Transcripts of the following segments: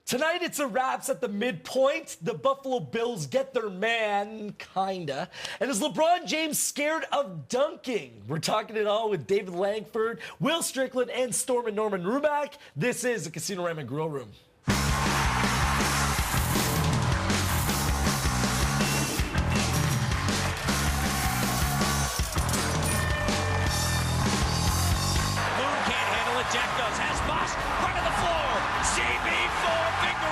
Tonight, it's a Raps at the midpoint. The Buffalo Bills get their man, kinda. And is LeBron James scared of dunking? We're talking it all with David Langford, Will Strickland, and Stormin Norman Rumack. This is the Casino Ramen Grill Room. Jack does, has Bosch, right on the floor, CB4 finger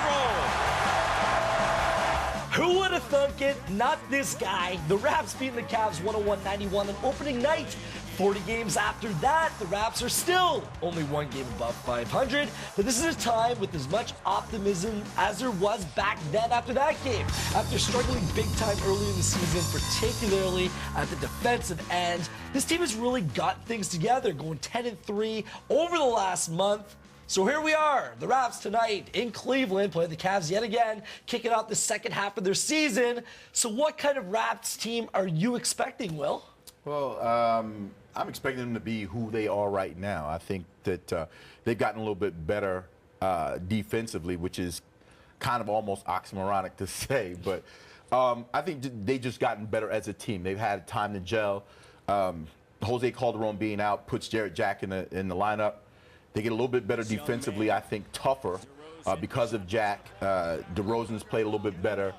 roll. Who would have thunk it? Not this guy. The Raps beating the Cavs 101-91 on opening night. 40 games after that, the Raps are still only one game above 500. But this is a time with as much optimism as there was back then after that game. After struggling big time early in the season, particularly at the defensive end, this team has really got things together, going 10-3 over the last month. So here we are, the Raps tonight in Cleveland, playing the Cavs yet again, kicking out the second half of their season. So what kind of Raps team are you expecting, Will? Well, I'm expecting them to be who they are right now. I think that they've gotten a little bit better defensively, which is kind of almost oxymoronic to say, but I think they just gotten better as a team. They've had time to gel. Jose Calderon being out puts Jarrett Jack in the lineup. They get a little bit better defensively, I think tougher because of Jack. DeRozan's played a little bit better.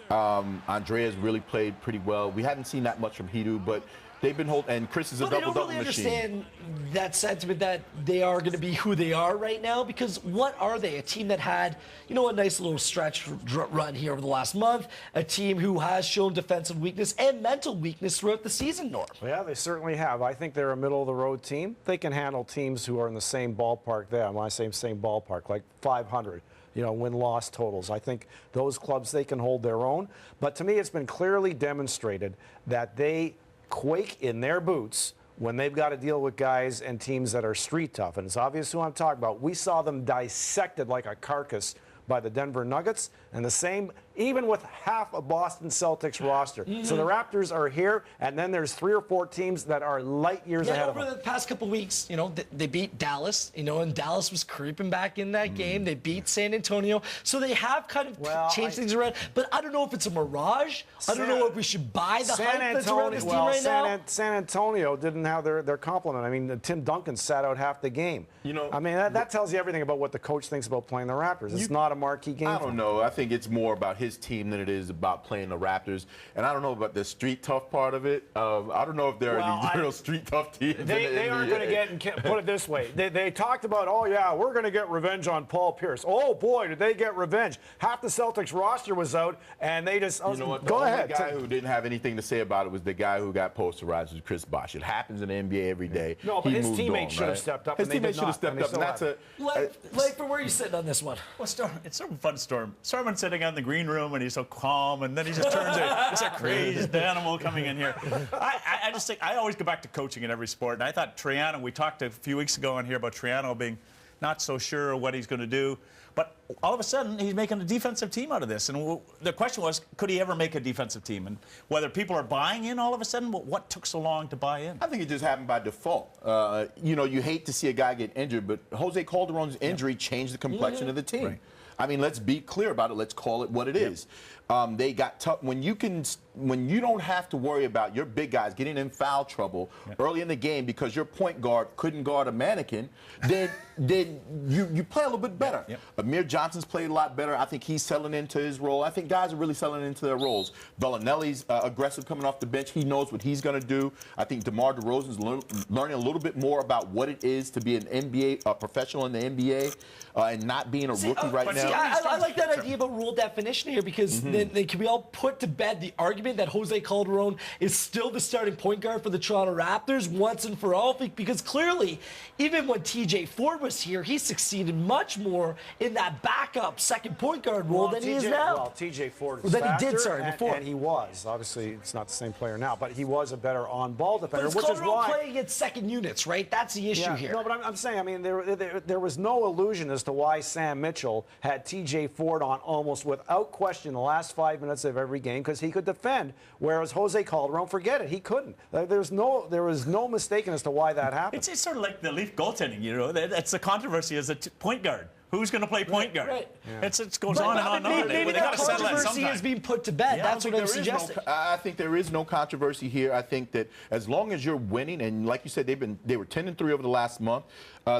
Andrea's really played pretty well. We haven't seen that much from Hidu, but they've been holding, and Chris is a double-double machine. I don't really understand that sentiment that they are going to be who they are right now, because what are they? A team that had, you know, a nice little stretch run here over the last month, a team who has shown defensive weakness and mental weakness throughout the season, Norm. Yeah, they certainly have. I think they're a middle-of-the-road team. They can handle teams who are in the same ballpark there. When I say same ballpark, like 500. You know, win-loss totals. I think those clubs, they can hold their own. But to me, it's been clearly demonstrated that they quake in their boots when they've got to deal with guys and teams that are street tough. And it's obvious who I'm talking about. We saw them dissected like a carcass by the Denver Nuggets, and the same even with half a Boston Celtics roster. So the Raptors are here, and then there's 3 or 4 teams that are light years ahead of them. Over the past couple weeks, you know, they beat Dallas, you know, and Dallas was creeping back in that game. They beat San Antonio. So they have kind of changed things around. But I don't know if it's a mirage. I don't know if we should buy the hype that's around this team right now. San Antonio didn't have their complement. I mean, Tim Duncan sat out half the game. You know, I mean, that tells you everything about what the coach thinks about playing the Raptors. It's not a marquee game. I don't know. I think it's more about his team than it is about playing the Raptors. And I don't know about the street tough part of it. I don't know if there are any real street tough teams. They aren't going to get, put it this way, they talked about, oh, yeah, we're going to get revenge on Paul Pierce. Oh, boy, did they get revenge. Half the Celtics roster was out, and they just, you know what, go ahead. The guy who didn't have anything to say about it was the guy who got posterized, was Chris Bosh. It happens in the NBA every day. No, but his teammates should have stepped up. His teammates should have stepped up, and that's a... Langford, where are you sitting on this one? Well, Storm, it's sort of a fun Storm. Storman's sitting in the green room, and he's so calm, and then he just turns it. It's a crazed animal coming in here. I just think, I always go back to coaching in every sport, and I thought Triano, we talked a few weeks ago on here about Triano being not so sure what he's going to do, but all of a sudden he's making a defensive team out of this. And the question was, could he ever make a defensive team? And whether people are buying in all of a sudden, what took so long to buy in? I think it just happened by default. You know, you hate to see a guy get injured, but Jose Calderon's injury changed the complexion of the team. Right. I mean, let's be clear about it. Let's call it what it is. They got tough. When you don't have to worry about your big guys getting in foul trouble early in the game because your point guard couldn't guard a mannequin, then you play a little bit better. Amir Johnson's played a lot better. I think he's settling into his role. I think guys are really settling into their roles. Bellinelli's aggressive coming off the bench. He knows what he's going to do. I think DeMar DeRozan's learning a little bit more about what it is to be an NBA professional in the NBA and not being a rookie right now. I like that idea of a rule definition here, because then can we all put to bed the argument that Jose Calderon is still the starting point guard for the Toronto Raptors once and for all? Because clearly, even when TJ Ford was here, he succeeded much more in that backup second point guard role than he is now. Well, TJ Ford was before. And he was. Obviously, it's not the same player now, but he was a better on-ball defender, which is why playing against second units, right? That's the issue here. No, but I'm saying, I mean, there was no illusion as to why Sam Mitchell had TJ Ford on almost without question the last 5 minutes of every game, because he could defend, whereas Jose Calderon, forget it, he couldn't. There was no mistaking as to why that happened. It's sort of like the Leaf goaltending, you know. That's the controversy as a point guard. Who's going to play point guard? Right. It goes on and on and on. Maybe They that got to settle that controversy sometime. is being put to bed. That's what I'm suggesting. I think there is no controversy here. I think that as long as you're winning, and like you said, they were 10-3 over the last month.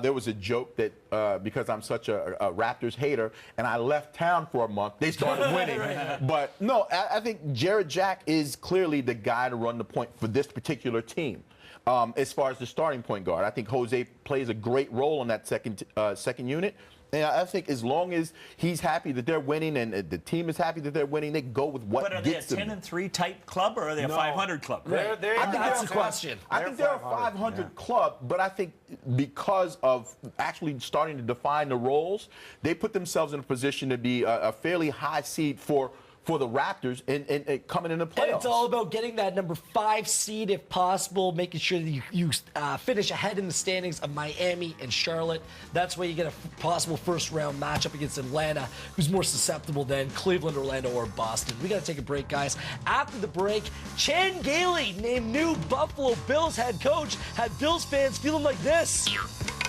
There was a joke that because I'm such a Raptors hater and I left town for a month, they started winning. But no, I think Jarrett Jack is clearly the guy to run the point for this particular team. As far as the starting point guard, I think Jose plays a great role in that second unit. And I think as long as he's happy that they're winning and the team is happy that they're winning, they go with what gets them. But are they a 10-3 type club or are they a 500 club? That's the question. I think they're a 500 club, but I think because of actually starting to define the roles, they put themselves in a position to be a fairly high seed for the Raptors and coming in the playoffs. And it's all about getting that number 5 seed if possible, making sure that you finish ahead in the standings of Miami and Charlotte. That's where you get a possible first-round matchup against Atlanta, who's more susceptible than Cleveland, Orlando, or Boston. We got to take a break, guys. After the break, Chan Gailey, named new Buffalo Bills head coach, had Bills fans feeling like this.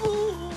Ooh.